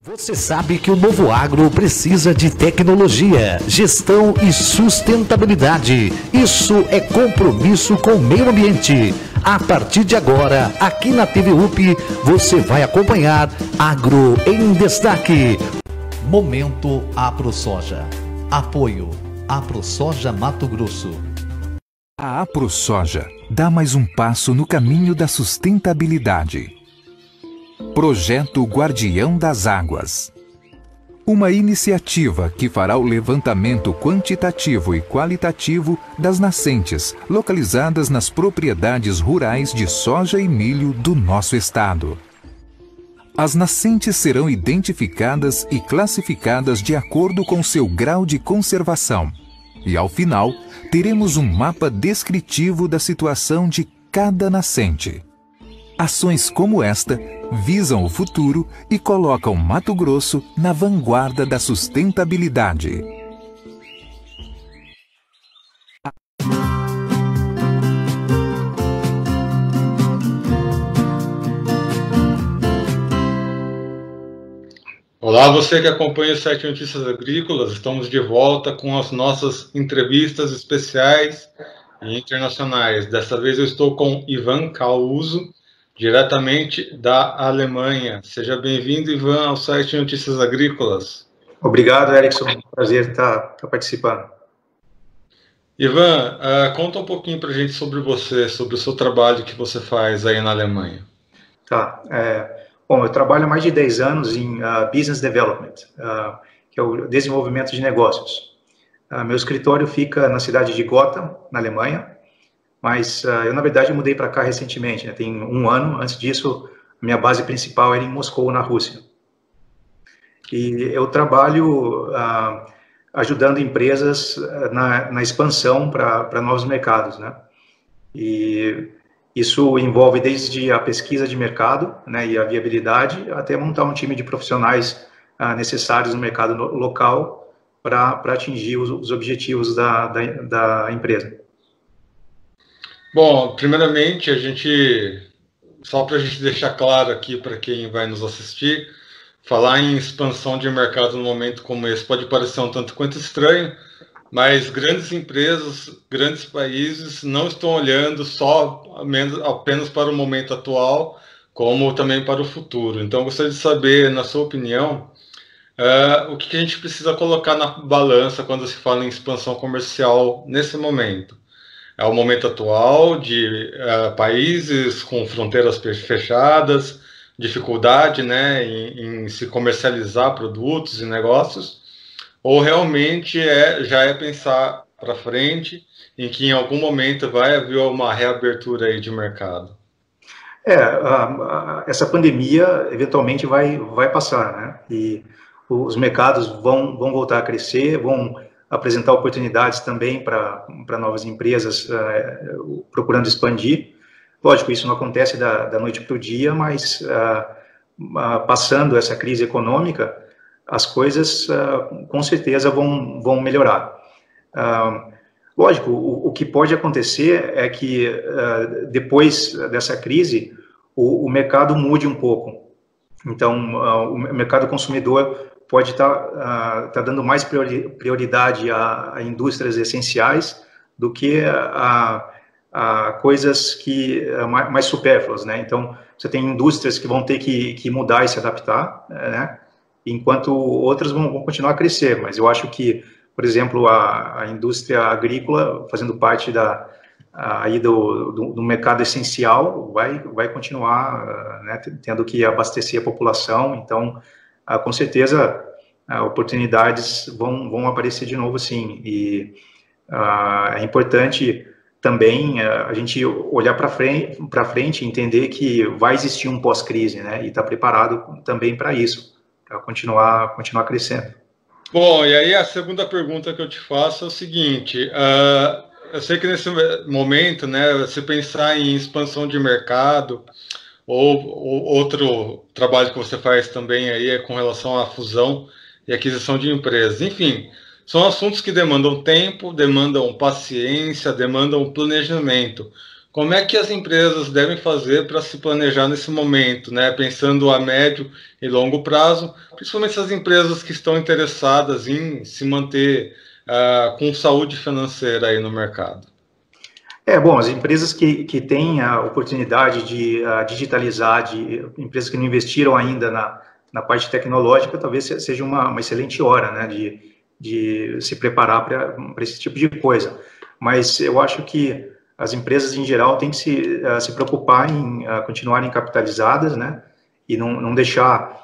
Você sabe que o novo agro precisa de tecnologia, gestão e sustentabilidade. Isso é compromisso com o meio ambiente. A partir de agora, aqui na TV UP, você vai acompanhar Agro em Destaque. Momento AproSoja. Apoio AproSoja Mato Grosso. A AproSoja dá mais um passo no caminho da sustentabilidade. Projeto Guardião das Águas. Uma iniciativa que fará o levantamento quantitativo e qualitativo das nascentes localizadas nas propriedades rurais de soja e milho do nosso estado. As nascentes serão identificadas e classificadas de acordo com seu grau de conservação. E, ao final, teremos um mapa descritivo da situação de cada nascente. Ações como esta visam o futuro e colocam Mato Grosso na vanguarda da sustentabilidade. Olá, você que acompanha o site Notícias Agrícolas, estamos de volta com as nossas entrevistas especiais e internacionais. Dessa vez eu estou com Ivan Causo, diretamente da Alemanha. Seja bem-vindo, Ivan, ao site Notícias Agrícolas. Obrigado, Erickson. Prazer estar participando. Ivan, conta um pouquinho para a gente sobre você, sobre o seu trabalho que você faz aí na Alemanha. Tá. Bom, eu trabalho há mais de 10 anos em Business Development, que é o desenvolvimento de negócios. Meu escritório fica na cidade de Gotham, na Alemanha, mas eu, na verdade, mudei para cá recentemente, né? Tem um ano. Antes disso, minha base principal era em Moscou, na Rússia. E eu trabalho ajudando empresas na expansão para novos mercados, né? E isso envolve desde a pesquisa de mercado, né, e a viabilidade, até montar um time de profissionais necessários no mercado local para atingir os objetivos da empresa. Bom, primeiramente, só para a gente deixar claro aqui para quem vai nos assistir, falar em expansão de mercado num momento como esse pode parecer um tanto quanto estranho, mas grandes empresas, grandes países não estão olhando apenas para o momento atual, como também para o futuro. Então, eu gostaria de saber, na sua opinião, o que a gente precisa colocar na balança quando se fala em expansão comercial nesse momento. É o momento atual de países com fronteiras fechadas, dificuldade, né, em se comercializar produtos e negócios, ou realmente já é pensar para frente em que em algum momento vai haver uma reabertura aí de mercado? Essa pandemia eventualmente vai passar, né? E os mercados vão voltar a crescer, vão apresentar oportunidades também para novas empresas procurando expandir. Lógico, isso não acontece da noite para o dia, mas passando essa crise econômica, as coisas com certeza vão melhorar. Lógico, o que pode acontecer é que depois dessa crise o mercado mude um pouco. Então, o mercado consumidor pode estar dando mais prioridade a indústrias essenciais do que a coisas mais supérfluas, né? Então, você tem indústrias que vão ter que mudar e se adaptar, né? Enquanto outras vão continuar a crescer. Mas eu acho que, por exemplo, a indústria agrícola, fazendo parte do mercado essencial, vai continuar, né, tendo que abastecer a população. Então, com certeza, oportunidades vão aparecer de novo, sim. E é importante também a gente olhar para frente e entender que vai existir um pós-crise, né? E estar preparado também para isso, para continuar crescendo. Bom, e aí a segunda pergunta que eu te faço é o seguinte: eu sei que nesse momento, né, se pensar em expansão de mercado, ou outro trabalho que você faz também aí é com relação à fusão e aquisição de empresas. Enfim, são assuntos que demandam tempo, demandam paciência, demandam planejamento. como é que as empresas devem fazer para se planejar nesse momento, né? Pensando a médio e longo prazo, principalmente essas empresas que estão interessadas em se manter com saúde financeira aí no mercado. Bom, as empresas que têm a oportunidade de digitalizar, empresas que não investiram ainda na parte tecnológica, talvez seja uma excelente hora, né, de se preparar para esse tipo de coisa. Mas eu acho que as empresas, em geral, têm que se preocupar em continuarem capitalizadas, né, e não deixar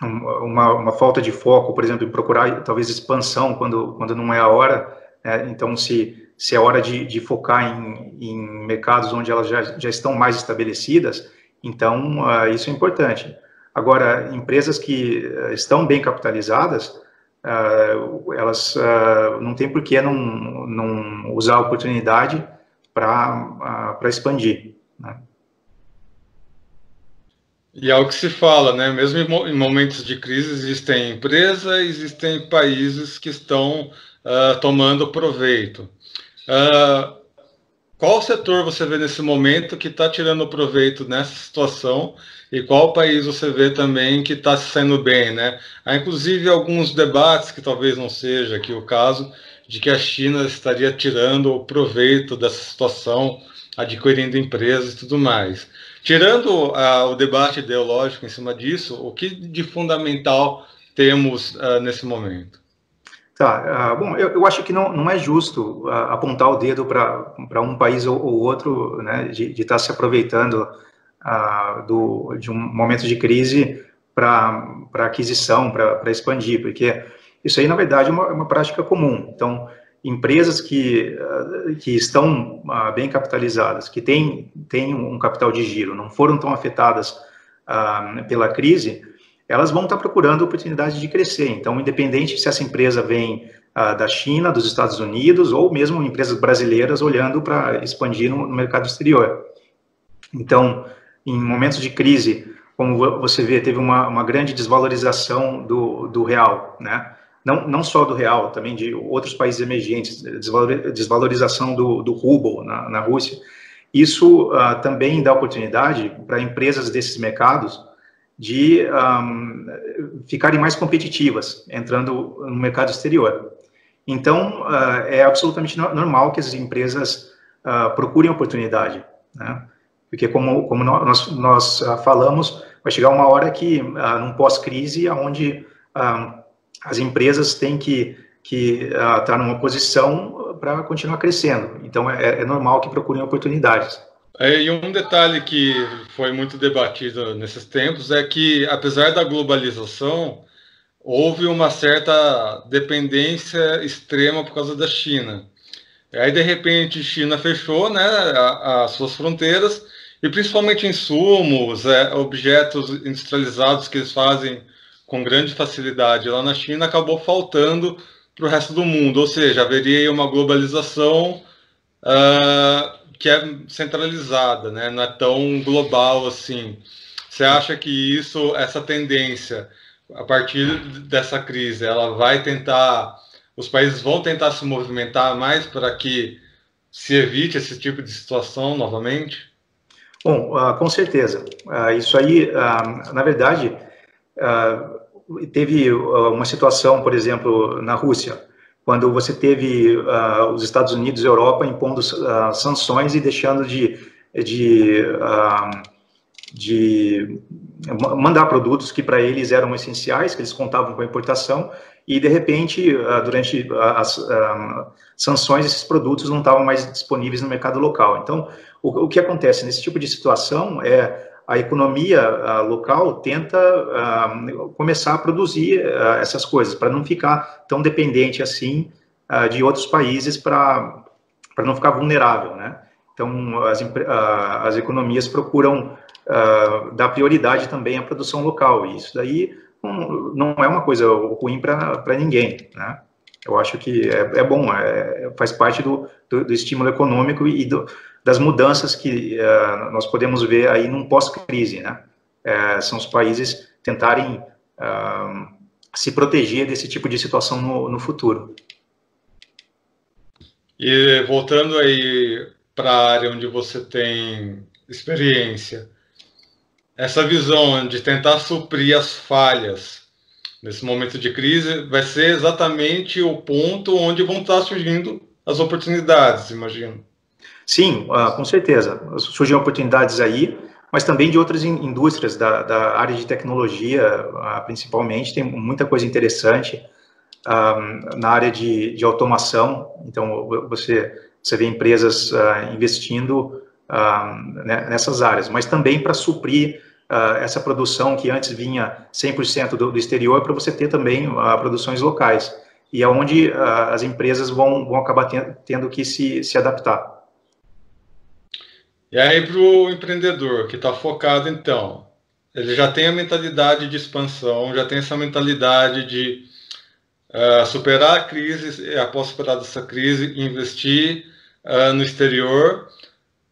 uma falta de foco, por exemplo, em procurar, talvez, expansão quando não é a hora, né. Então, se é hora de focar em mercados onde elas já estão mais estabelecidas, então isso é importante. Agora, empresas que estão bem capitalizadas, elas não tem por que não usar a oportunidade para expandir, né? E é o que se fala, né? Mesmo em momentos de crise, existem empresas, existem países que estão tomando proveito. Qual setor você vê nesse momento que está tirando proveito nessa situação e qual país você vê também que está se saindo bem, né? Há inclusive alguns debates, que talvez não seja aqui o caso, de que a China estaria tirando o proveito dessa situação, adquirindo empresas e tudo mais. Tirando o debate ideológico em cima disso, o que de fundamental temos nesse momento? Tá, bom, eu acho que não é justo apontar o dedo para um país ou outro, né, de estar se aproveitando de um momento de crise para aquisição, para expandir, porque isso aí, na verdade, é uma prática comum. Então, empresas que estão bem capitalizadas, que têm um capital de giro, não foram tão afetadas pela crise, elas vão estar procurando oportunidade de crescer. Então, independente se essa empresa vem da China, dos Estados Unidos, ou mesmo empresas brasileiras olhando para expandir no mercado exterior. Então, em momentos de crise, como você vê, teve uma grande desvalorização do real, né? Não só do real, também de outros países emergentes, desvalorização do ruble na Rússia. Isso também dá oportunidade para empresas desses mercados de ficarem mais competitivas, entrando no mercado exterior. Então, é absolutamente normal que as empresas procurem oportunidade, né? Porque, como nós falamos, vai chegar uma hora que, num pós-crise, onde as empresas têm que estar numa posição para continuar crescendo. Então, é normal que procurem oportunidades. E um detalhe que foi muito debatido nesses tempos é que, apesar da globalização, houve uma certa dependência extrema por causa da China. Aí, de repente, a China fechou, né, as suas fronteiras, e principalmente insumos, objetos industrializados que eles fazem com grande facilidade lá na China, acabou faltando para o resto do mundo. Ou seja, haveria aí uma globalização que é centralizada, né? Não é tão global assim. Você acha que essa tendência, a partir dessa crise, ela vai tentar, os países vão tentar se movimentar mais para que se evite esse tipo de situação novamente? Bom, com certeza. Isso aí, na verdade, teve uma situação, por exemplo, na Rússia, quando você teve os Estados Unidos e a Europa impondo sanções e deixando de mandar produtos que para eles eram essenciais, que eles contavam com a importação, e de repente, durante as sanções, esses produtos não estavam mais disponíveis no mercado local. Então, o que acontece nesse tipo de situação é a economia local tenta começar a produzir essas coisas, para não ficar tão dependente assim de outros países, para não ficar vulnerável, né? Então, as economias procuram dar prioridade também à produção local, e isso daí não é uma coisa ruim para ninguém, né? Eu acho que é bom, faz parte do estímulo econômico e das mudanças que nós podemos ver aí num pós-crise, né? São os países tentarem se proteger desse tipo de situação no futuro. E voltando aí para a área onde você tem experiência, essa visão de tentar suprir as falhas nesse momento de crise vai ser exatamente o ponto onde vão estar surgindo as oportunidades, imagino. Sim, com certeza. Surgem oportunidades aí, mas também de outras indústrias da área de tecnologia, principalmente. Tem muita coisa interessante na área de automação. Então, você vê empresas investindo nessas áreas, mas também para suprir essa produção que antes vinha 100% do exterior, para você ter também produções locais. E é onde as empresas vão acabar tendo que se adaptar. E aí, para o empreendedor que está focado, então, ele já tem a mentalidade de expansão, já tem essa mentalidade de superar a crise, e após superar essa crise, investir no exterior.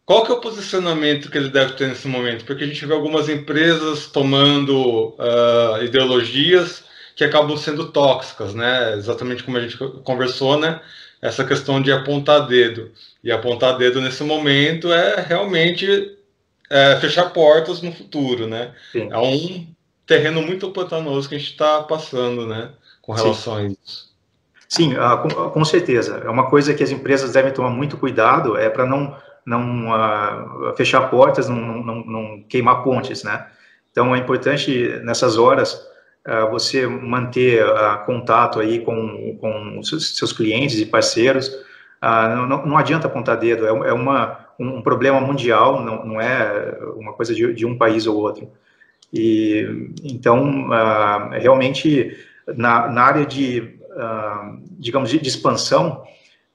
Qual que é o posicionamento que ele deve ter nesse momento? Porque a gente vê algumas empresas tomando ideologias que acabam sendo tóxicas, né? Exatamente como a gente conversou, né? Essa questão de apontar dedo. E apontar dedo nesse momento é realmente fechar portas no futuro, né? Sim. É um terreno muito pantanoso que a gente está passando, né? Com relação a isso. Sim, com certeza. É uma coisa que as empresas devem tomar muito cuidado, para não fechar portas, não queimar pontes, né? Então, é importante, nessas horas, você manter contato aí com seus clientes e parceiros. Não adianta apontar dedo, é um problema mundial, não é uma coisa de um país ou outro. E, então, realmente, na área digamos, de expansão,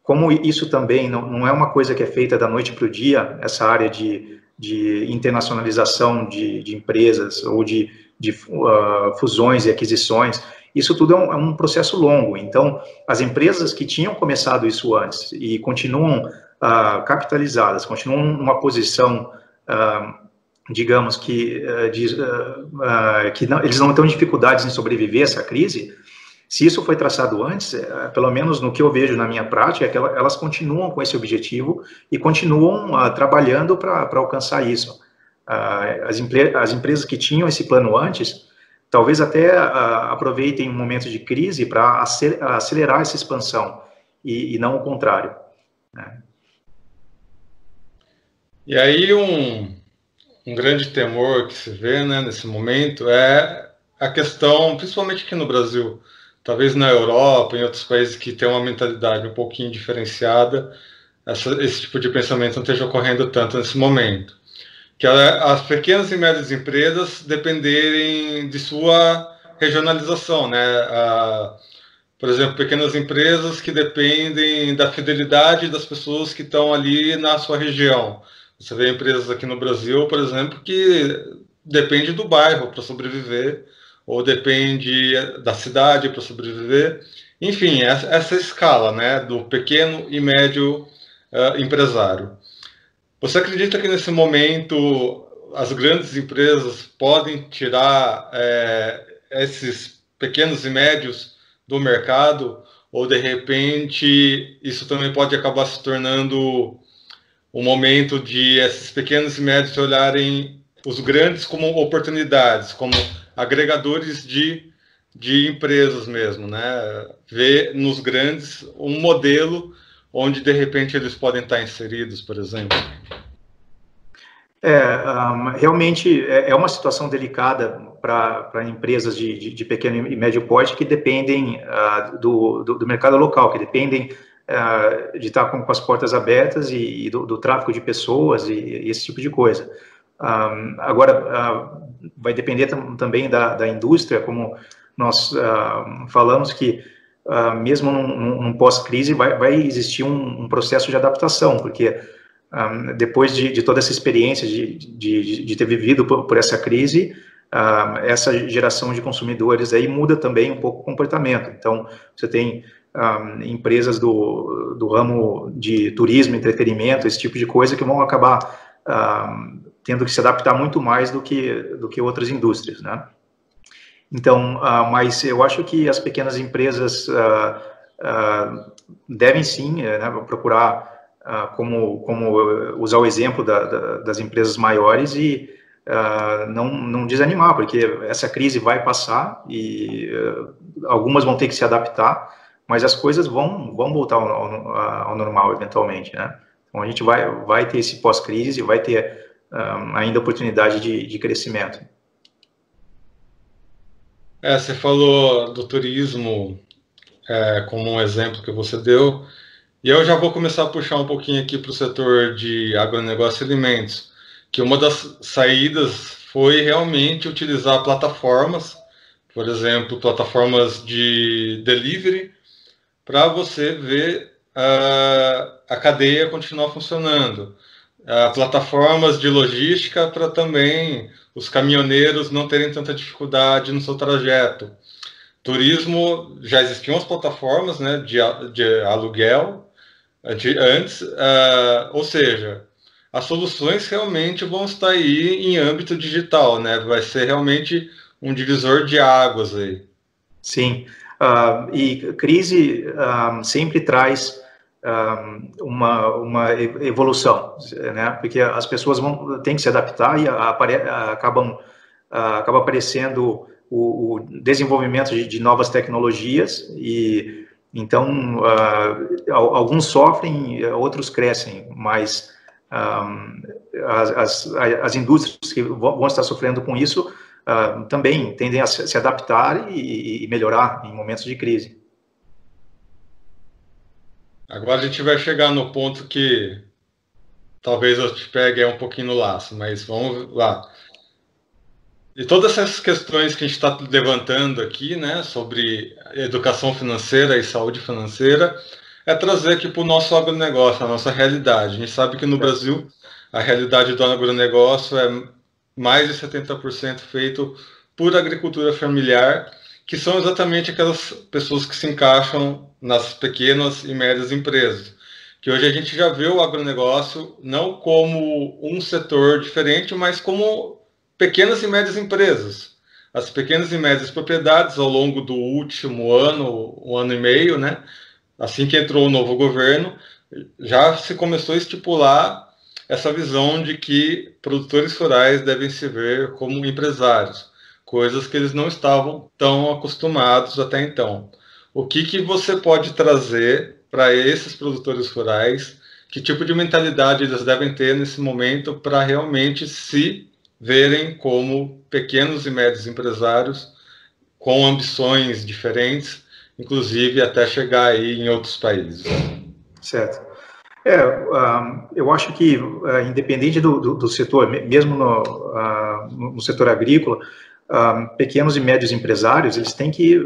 como isso também não é uma coisa que é feita da noite para o dia, essa área de internacionalização de empresas ou de fusões e aquisições, isso tudo é um processo longo. Então, as empresas que tinham começado isso antes e continuam capitalizadas, continuam numa posição, digamos, que eles não têm dificuldades em sobreviver a essa crise. Se isso foi traçado antes, pelo menos no que eu vejo na minha prática, é que elas continuam com esse objetivo e continuam trabalhando para alcançar isso. As empresas que tinham esse plano antes, talvez até aproveitem um momento de crise para acelerar essa expansão, e não o contrário, né? E aí um grande temor que se vê, né, nesse momento é a questão, principalmente aqui no Brasil, talvez na Europa, em outros países que têm uma mentalidade um pouquinho diferenciada, esse tipo de pensamento não esteja ocorrendo tanto nesse momento. Que as pequenas e médias empresas dependerem de sua regionalização, né? Por exemplo, pequenas empresas que dependem da fidelidade das pessoas que estão ali na sua região. Você vê empresas aqui no Brasil, por exemplo, que depende do bairro para sobreviver, ou depende da cidade para sobreviver. Enfim, essa escala, né, do pequeno e médio empresário. Você acredita que nesse momento as grandes empresas podem tirar esses pequenos e médios do mercado, ou de repente isso também pode acabar se tornando um momento de esses pequenos e médios olharem os grandes como oportunidades, como agregadores de empresas mesmo, né? Ver nos grandes um modelo onde de repente eles podem estar inseridos, por exemplo. Realmente é uma situação delicada para empresas de pequeno e médio porte que dependem do mercado local, que dependem de estar com as portas abertas e do tráfico de pessoas e esse tipo de coisa. Agora, vai depender também da indústria, como nós falamos, que mesmo num pós-crise vai existir um processo de adaptação, porque depois de toda essa experiência de ter vivido por essa crise, essa geração de consumidores aí muda também um pouco o comportamento. Então, você tem empresas do ramo de turismo, entretenimento, esse tipo de coisa, que vão acabar tendo que se adaptar muito mais do que outras indústrias, né? Então, mas eu acho que as pequenas empresas devem sim, né, procurar como usar o exemplo das empresas maiores e não desanimar, porque essa crise vai passar e algumas vão ter que se adaptar, mas as coisas vão voltar ao normal eventualmente, né? Então a gente vai ter esse pós-crise e vai ter ainda oportunidade de crescimento. Você falou do turismo como um exemplo que você deu, e eu já vou começar a puxar um pouquinho aqui para o setor de agronegócio e alimentos, que uma das saídas foi realmente utilizar plataformas, por exemplo, plataformas de delivery, para você ver a cadeia continuar funcionando. Plataformas de logística para também os caminhoneiros não terem tanta dificuldade no seu trajeto. Turismo, já existiam as plataformas, né, de aluguel antes, ou seja, as soluções realmente vão estar aí em âmbito digital, né? Vai ser realmente um divisor de águas aí. Sim, e crise sempre traz uma evolução, né? Porque as pessoas têm que se adaptar e acaba aparecendo o desenvolvimento de novas tecnologias e então alguns sofrem, outros crescem, mas as indústrias que vão estar sofrendo com isso também tendem a se adaptar e melhorar em momentos de crise. Agora a gente vai chegar no ponto que talvez eu te pegue um pouquinho no laço, mas vamos lá. E todas essas questões que a gente está levantando aqui, né, sobre educação financeira e saúde financeira, é trazer aqui para o nosso agronegócio, a nossa realidade. A gente sabe que no Brasil a realidade do agronegócio é mais de 70% feito por agricultura familiar, que são exatamente aquelas pessoas que se encaixam nas pequenas e médias empresas. Que hoje a gente já vê o agronegócio não como um setor diferente, mas como pequenas e médias empresas. As pequenas e médias propriedades, ao longo do último ano, um ano e meio, né, assim que entrou o novo governo, já se começou a estipular essa visão de que produtores rurais devem se ver como empresários, coisas que eles não estavam tão acostumados até então. O que você pode trazer para esses produtores rurais? Que tipo de mentalidade eles devem ter nesse momento para realmente se verem como pequenos e médios empresários com ambições diferentes, inclusive até chegar aí em outros países? Certo. Eu acho que, independente do setor, mesmo no setor agrícola, pequenos e médios empresários, eles têm que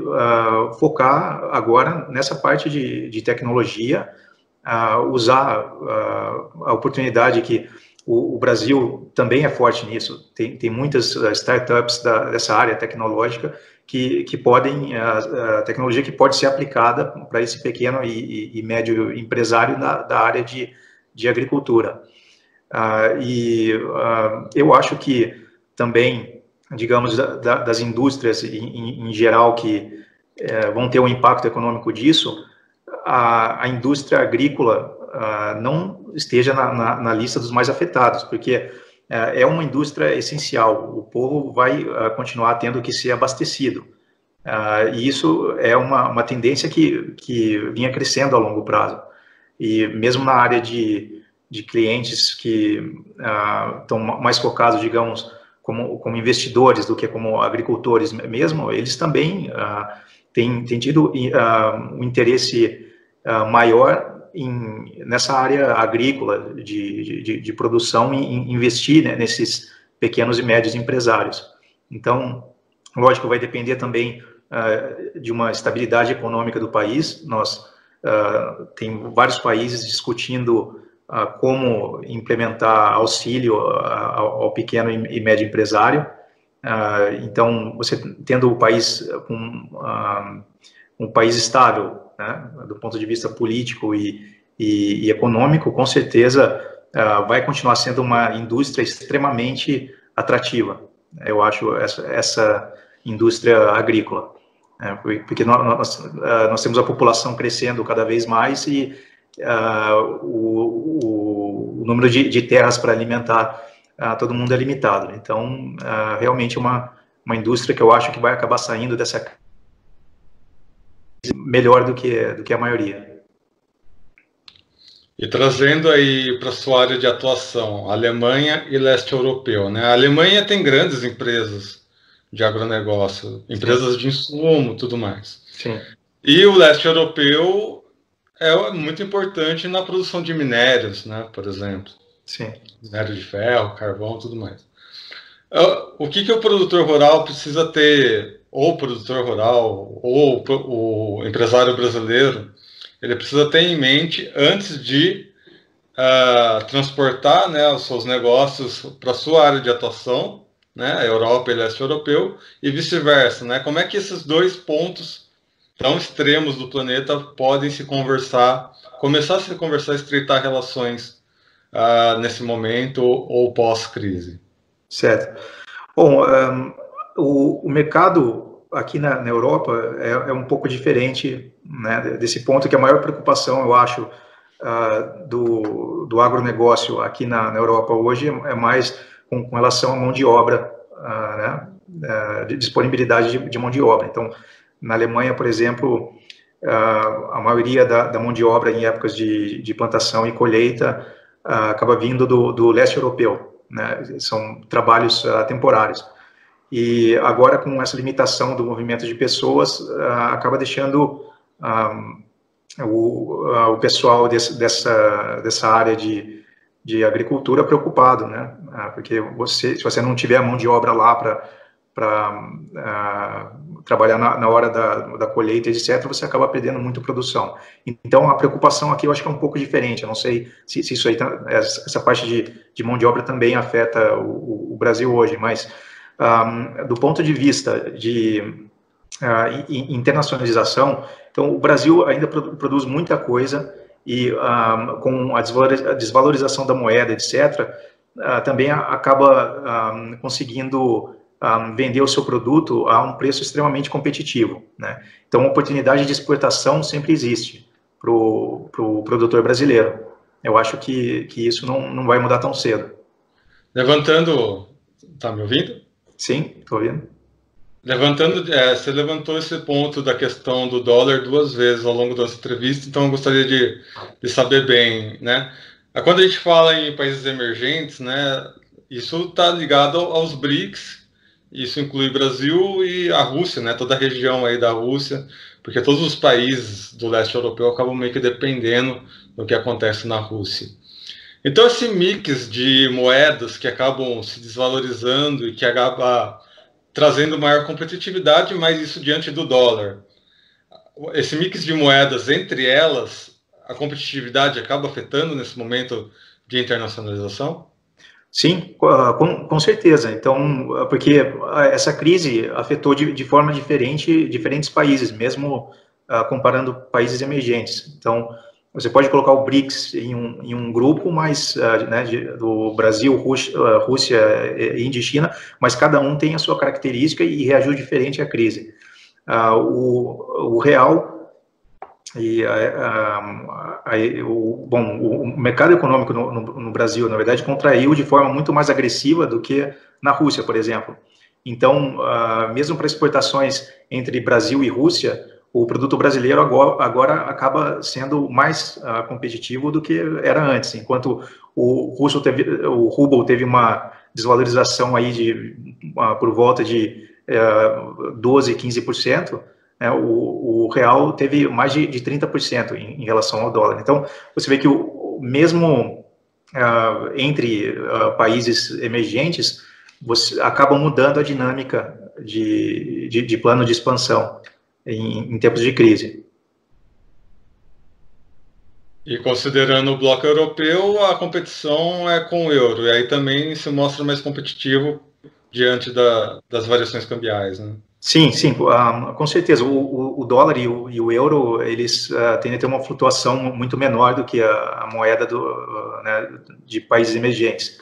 focar agora nessa parte de tecnologia, usar a oportunidade que o Brasil também é forte nisso. Tem muitas startups dessa área tecnológica que podem, a tecnologia que pode ser aplicada para esse pequeno e médio empresário da área de agricultura. Eu acho que também, digamos, das indústrias em geral que vão ter um impacto econômico disso, a indústria agrícola não esteja na lista dos mais afetados, porque é uma indústria essencial, o povo vai continuar tendo que ser abastecido, e isso é uma tendência que vinha crescendo a longo prazo, e mesmo na área de clientes que estão mais focados, digamos, como investidores do que como agricultores mesmo, eles também têm tido um interesse maior nessa área agrícola de produção e investir, né, nesses pequenos e médios empresários. Então, lógico, vai depender também de uma estabilidade econômica do país. Nós tem vários países discutindo como implementar auxílio ao pequeno e médio empresário. Então, você tendo o país um país estável, né, do ponto de vista político e econômico, com certeza vai continuar sendo uma indústria extremamente atrativa. Eu acho essa indústria agrícola, porque nós temos a população crescendo cada vez mais e o número de terras para alimentar todo mundo é limitado. Então, realmente uma indústria que eu acho que vai acabar saindo dessa crise melhor do que a maioria. E trazendo aí para sua área de atuação, Alemanha e leste europeu, né? A Alemanha tem grandes empresas de agronegócio, empresas de insumo, tudo mais. Sim. E o leste europeu é muito importante na produção de minérios, né? Por exemplo. Sim. Minério de ferro, carvão, tudo mais. O que o produtor rural precisa ter, ou o produtor rural, ou o empresário brasileiro, ele precisa ter em mente antes de transportar, né, os seus negócios para a sua área de atuação, né, a Europa e leste europeu, e vice-versa, né? Como é que esses dois pontos tão extremos do planeta podem se conversar, começar a se conversar, estreitar relações nesse momento ou pós-crise? Certo. Bom, o mercado aqui na Europa é um pouco diferente, né, desse ponto, que a maior preocupação, eu acho, do agronegócio aqui na Europa hoje é mais com relação à mão de obra, né, de disponibilidade de mão de obra. Então, na Alemanha, por exemplo, a maioria da mão de obra em épocas de plantação e colheita acaba vindo do leste europeu, né? São trabalhos temporários. E agora, com essa limitação do movimento de pessoas, acaba deixando o pessoal dessa área de agricultura preocupado, né? Porque se você não tiver a mão de obra lá para trabalhar na hora da colheita, etc., você acaba perdendo muito produção. Então, a preocupação aqui eu acho que é um pouco diferente. Eu não sei se isso aí, essa parte de mão de obra também afeta o Brasil hoje, mas do ponto de vista de internacionalização, então o Brasil ainda produz muita coisa e com a desvalorização da moeda, etc., também acaba conseguindo vender o seu produto a um preço extremamente competitivo, né? Então, a oportunidade de exportação sempre existe para o produtor brasileiro. Eu acho que isso não vai mudar tão cedo. Levantando... Tá me ouvindo? Sim, estou ouvindo. Você levantou esse ponto da questão do dólar 2 vezes ao longo da nossa entrevista, então eu gostaria de saber bem, né? Quando a gente fala em países emergentes, né, isso está ligado aos BRICS. Isso inclui Brasil e a Rússia, né? Toda a região aí da Rússia, porque todos os países do leste europeu acabam meio que dependendo do que acontece na Rússia. Então, esse mix de moedas que acabam se desvalorizando e que acaba trazendo maior competitividade, mas isso diante do dólar. Esse mix de moedas, entre elas, a competitividade acaba afetando nesse momento de internacionalização? Sim, com certeza. Então, porque essa crise afetou de forma diferente diferentes países, mesmo comparando países emergentes. Então, você pode colocar o BRICS em um grupo, mas né, do Brasil, Rússia, Índia e China, mas cada um tem a sua característica e reagiu diferente à crise. O real e o mercado econômico no Brasil, na verdade, contraiu de forma muito mais agressiva do que na Rússia, por exemplo. Então, mesmo para exportações entre Brasil e Rússia, o produto brasileiro agora acaba sendo mais competitivo do que era antes, enquanto o ruble teve uma desvalorização aí por volta de 12%, 15%, né, o real teve mais de 30% em relação ao dólar. Então, você vê que mesmo entre países emergentes, você acaba mudando a dinâmica de plano de expansão em tempos de crise. E considerando o bloco europeu, a competição é com o euro, e aí também se mostra mais competitivo diante das variações cambiais, né? Sim, com certeza. O dólar e o euro, eles tendem a ter uma flutuação muito menor do que a moeda né, de países emergentes.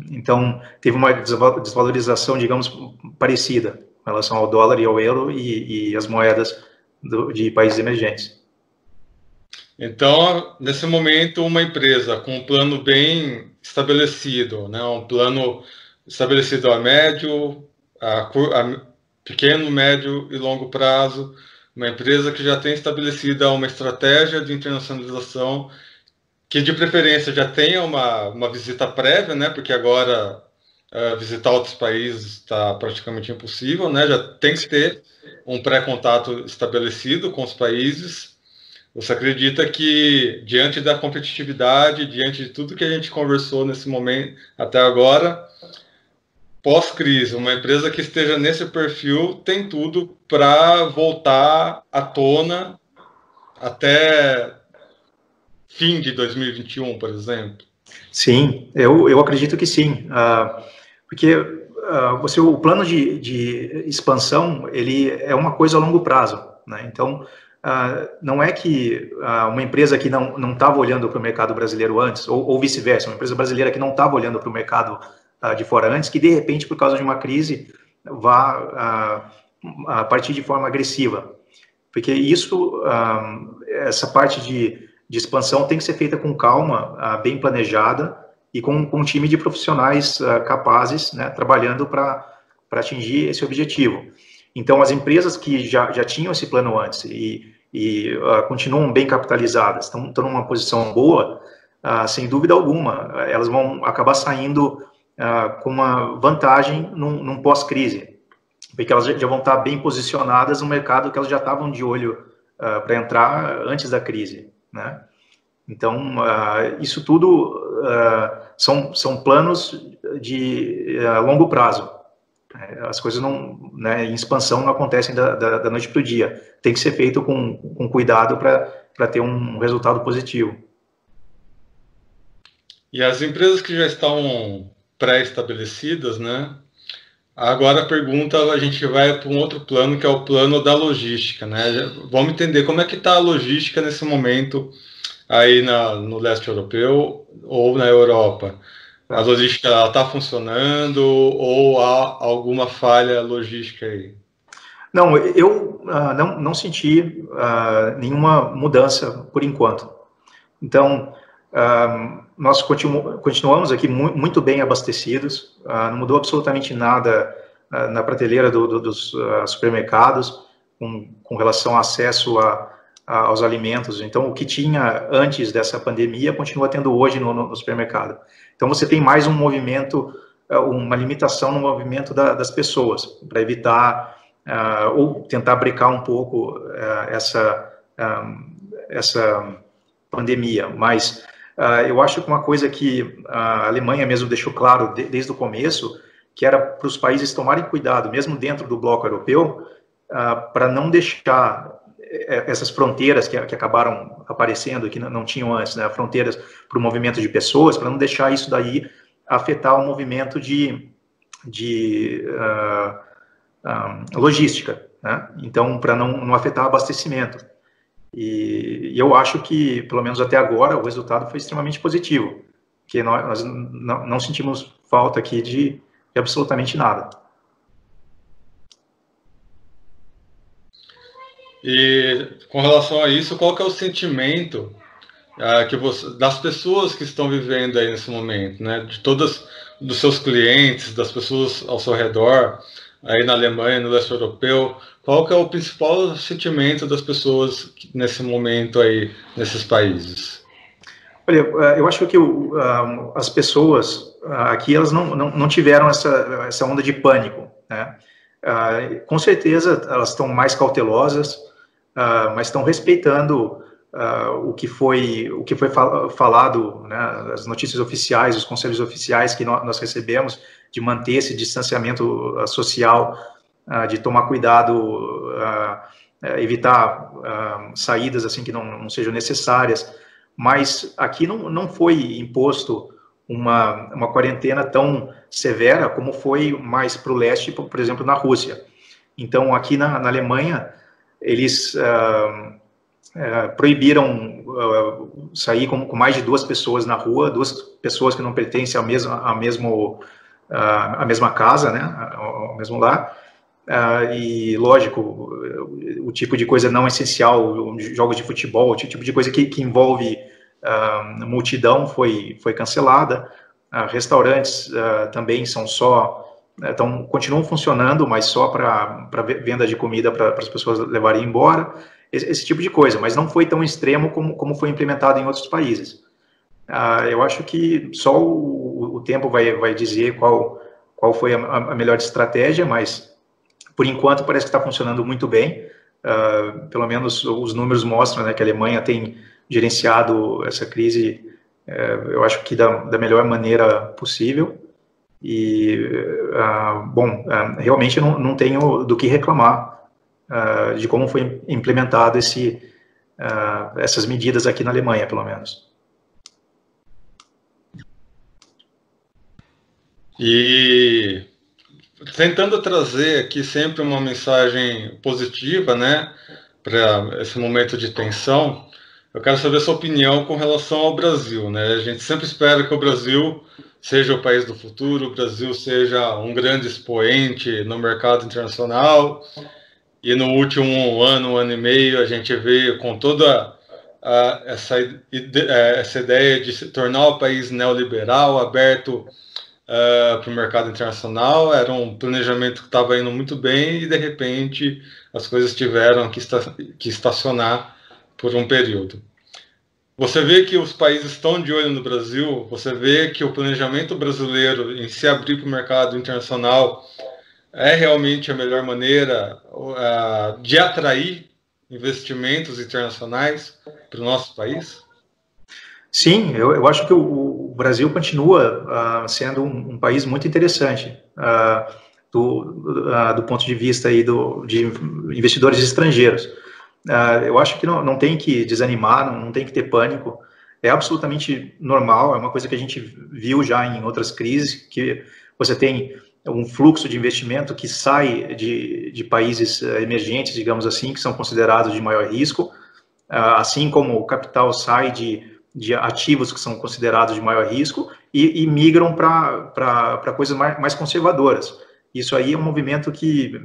Então, teve uma desvalorização, digamos, parecida em relação ao dólar e ao euro e as moedas de países emergentes. Então, nesse momento, uma empresa com um plano bem estabelecido, né, um plano estabelecido a médio, a pequeno, médio e longo prazo, uma empresa que já tem estabelecida uma estratégia de internacionalização, que de preferência já tenha uma visita prévia, né, porque agora visitar outros países está praticamente impossível, né, já tem que ter um pré-contato estabelecido com os países. Você acredita que, diante da competitividade, diante de tudo que a gente conversou nesse momento até agora, pós-crise, uma empresa que esteja nesse perfil tem tudo para voltar à tona até fim de 2021, por exemplo? Sim, eu acredito que sim, porque o plano de expansão, ele é uma coisa a longo prazo, né? Então, não é que uma empresa que não estava olhando para o mercado brasileiro antes, ou vice-versa, uma empresa brasileira que não estava olhando para o mercado de fora antes, que de repente, por causa de uma crise, vá partir de forma agressiva. Porque isso, essa parte de expansão tem que ser feita com calma, bem planejada e com um time de profissionais capazes, né, trabalhando para atingir esse objetivo. Então, as empresas que já tinham esse plano antes e continuam bem capitalizadas, estão numa posição boa, sem dúvida alguma, elas vão acabar saindo com uma vantagem num pós-crise, porque elas já vão estar bem posicionadas no mercado que elas já estavam de olho para entrar antes da crise, né? Então, isso tudo são planos de longo prazo. As coisas não, né, em expansão não acontecem da noite para o dia. Tem que ser feito com cuidado para ter um resultado positivo. E as empresas que já estão pré-estabelecidas, né? Agora a pergunta, a gente vai para um outro plano, que é o plano da logística, né? Vamos entender como é que está a logística nesse momento aí no leste europeu ou na Europa. A logística está funcionando ou há alguma falha logística aí? Não, eu não senti nenhuma mudança por enquanto. Então, nós continuamos aqui muito bem abastecidos, não mudou absolutamente nada na prateleira dos supermercados com relação ao acesso aos alimentos. Então, o que tinha antes dessa pandemia continua tendo hoje no supermercado. Então, você tem mais um movimento, uma limitação no movimento das pessoas, para evitar ou tentar brecar um pouco essa pandemia. Mas eu acho que uma coisa que a Alemanha mesmo deixou claro desde o começo, que era para os países tomarem cuidado, mesmo dentro do bloco europeu, para não deixar essas fronteiras que acabaram aparecendo, que não tinham antes, né, fronteiras para o movimento de pessoas, para não deixar isso daí afetar o movimento de logística, né? Então, para não afetar o abastecimento. E eu acho que, pelo menos até agora, o resultado foi extremamente positivo, porque nós não sentimos falta aqui de absolutamente nada. E com relação a isso, qual que é o sentimento das pessoas que estão vivendo aí nesse momento, né? De todas, dos seus clientes, das pessoas ao seu redor, aí na Alemanha, no leste europeu, qual que é o principal sentimento das pessoas nesse momento aí, nesses países? Olha, eu acho que as pessoas aqui, elas não tiveram essa onda de pânico, né? Com certeza, elas estão mais cautelosas, mas estão respeitando o que foi falado, né, as notícias oficiais, os conselhos oficiais que nós recebemos, de manter esse distanciamento social, de tomar cuidado, evitar saídas assim que não sejam necessárias. Mas aqui não foi imposto uma quarentena tão severa como foi mais para o leste, por exemplo, na Rússia. Então, aqui na Alemanha, eles proibiram sair com mais de 2 pessoas na rua, 2 pessoas que não pertencem à mesma casa, né, ao mesmo lar, e, lógico, o tipo de coisa não essencial, jogos de futebol, o tipo de coisa que envolve multidão foi cancelada. Restaurantes também são continuam funcionando, mas só para venda de comida para as pessoas levarem embora, esse tipo de coisa, mas não foi tão extremo como foi implementado em outros países. Eu acho que só o tempo vai dizer qual foi a melhor estratégia, mas por enquanto parece que está funcionando muito bem. Pelo menos os números mostram, né, que a Alemanha tem gerenciado essa crise, eu acho que da melhor maneira possível. E, realmente não tenho do que reclamar de como foi implementado essas medidas aqui na Alemanha, pelo menos. E tentando trazer aqui sempre uma mensagem positiva, né, para esse momento de tensão, eu quero saber a sua opinião com relação ao Brasil, né? A gente sempre espera que o Brasil seja o país do futuro, o Brasil seja um grande expoente no mercado internacional, e no último ano e meio, a gente veio com toda essa ideia de se tornar o país neoliberal, aberto para o mercado internacional. Era um planejamento que estava indo muito bem e, de repente, as coisas tiveram que estacionar por um período. Você vê que os países estão de olho no Brasil, você vê que o planejamento brasileiro em se abrir para o mercado internacional é realmente a melhor maneira de atrair investimentos internacionais para o nosso país? Sim, eu acho que o Brasil continua sendo um país muito interessante do ponto de vista aí de investidores estrangeiros. Eu acho que não tem que desanimar, não tem que ter pânico. É absolutamente normal, é uma coisa que a gente viu já em outras crises, que você tem um fluxo de investimento que sai de países emergentes, digamos assim, que são considerados de maior risco, assim como o capital sai de ativos que são considerados de maior risco e migram para coisas mais conservadoras. Isso aí é um movimento que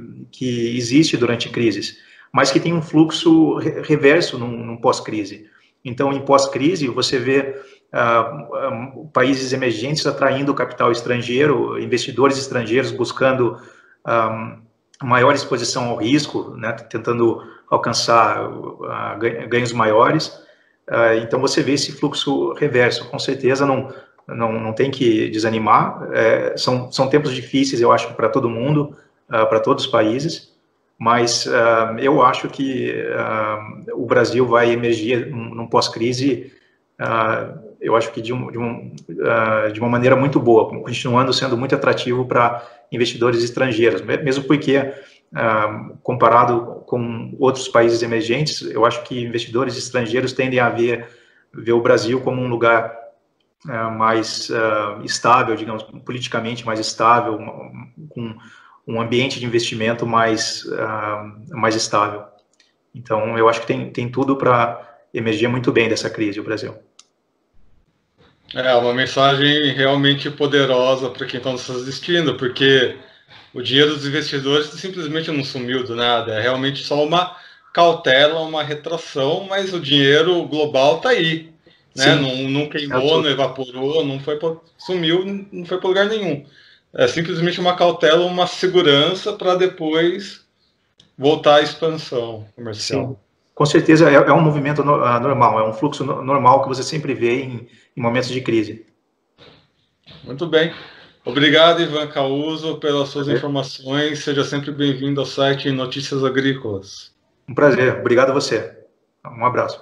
existe durante crises, mas que tem um fluxo reverso num pós-crise. Então, em pós-crise, você vê países emergentes atraindo capital estrangeiro, investidores estrangeiros buscando maior exposição ao risco, né, tentando alcançar ganhos maiores. Então, você vê esse fluxo reverso. Com certeza, não tem que desanimar. São tempos difíceis, eu acho, para todo mundo, para todos os países, mas eu acho que o Brasil vai emergir num pós-crise, eu acho que de uma maneira muito boa, continuando sendo muito atrativo para investidores estrangeiros, mesmo porque, comparado com outros países emergentes, eu acho que investidores estrangeiros tendem a ver o Brasil como um lugar mais estável, digamos, politicamente mais estável, com um ambiente de investimento mais estável. Então, eu acho que tem tudo para emergir muito bem dessa crise, o Brasil. É uma mensagem realmente poderosa para quem está nos assistindo, porque o dinheiro dos investidores simplesmente não sumiu do nada, é realmente só uma cautela, uma retração, mas o dinheiro global está aí, né? Não queimou, não evaporou, sumiu, não foi para lugar nenhum. É simplesmente uma cautela, uma segurança para depois voltar à expansão comercial. Sim. Com certeza é um movimento normal, é um fluxo normal que você sempre vê em momentos de crise. Muito bem. Obrigado, Ivan Causo, pelas suas informações. Seja sempre bem-vindo ao site Notícias Agrícolas. Um prazer. Obrigado a você. Um abraço.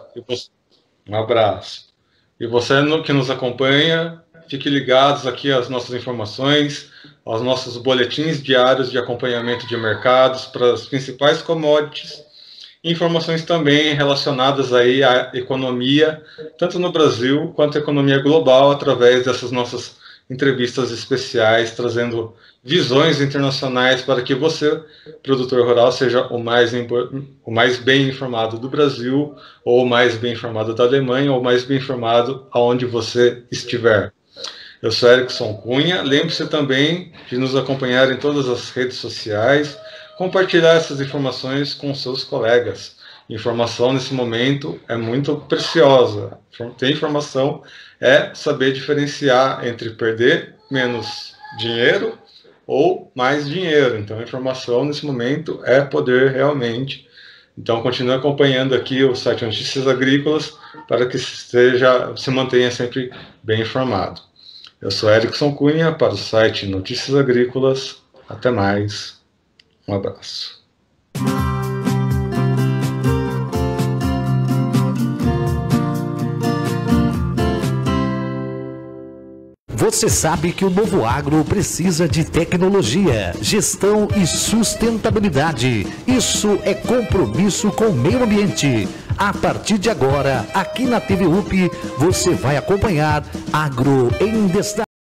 Um abraço. E você que nos acompanha, fique ligados aqui às nossas informações, aos nossos boletins diários de acompanhamento de mercados para as principais commodities, informações também relacionadas aí à economia, tanto no Brasil quanto à economia global, através dessas nossas entrevistas especiais, trazendo visões internacionais para que você, produtor rural, seja o mais bem informado do Brasil, ou o mais bem informado da Alemanha, ou o mais bem informado aonde você estiver. Eu sou Erickson Cunha. Lembre-se também de nos acompanhar em todas as redes sociais, compartilhar essas informações com seus colegas. Informação nesse momento é muito preciosa. Ter informação é saber diferenciar entre perder menos dinheiro ou mais dinheiro. Então, a informação nesse momento é poder realmente. Então, continue acompanhando aqui o site Notícias Agrícolas para que se mantenha sempre bem informado. Eu sou Erickson Cunha para o site Notícias Agrícolas. Até mais. Um abraço. Você sabe que o novo agro precisa de tecnologia, gestão e sustentabilidade. Isso é compromisso com o meio ambiente. A partir de agora, aqui na TV UP, você vai acompanhar Agro em Destaque.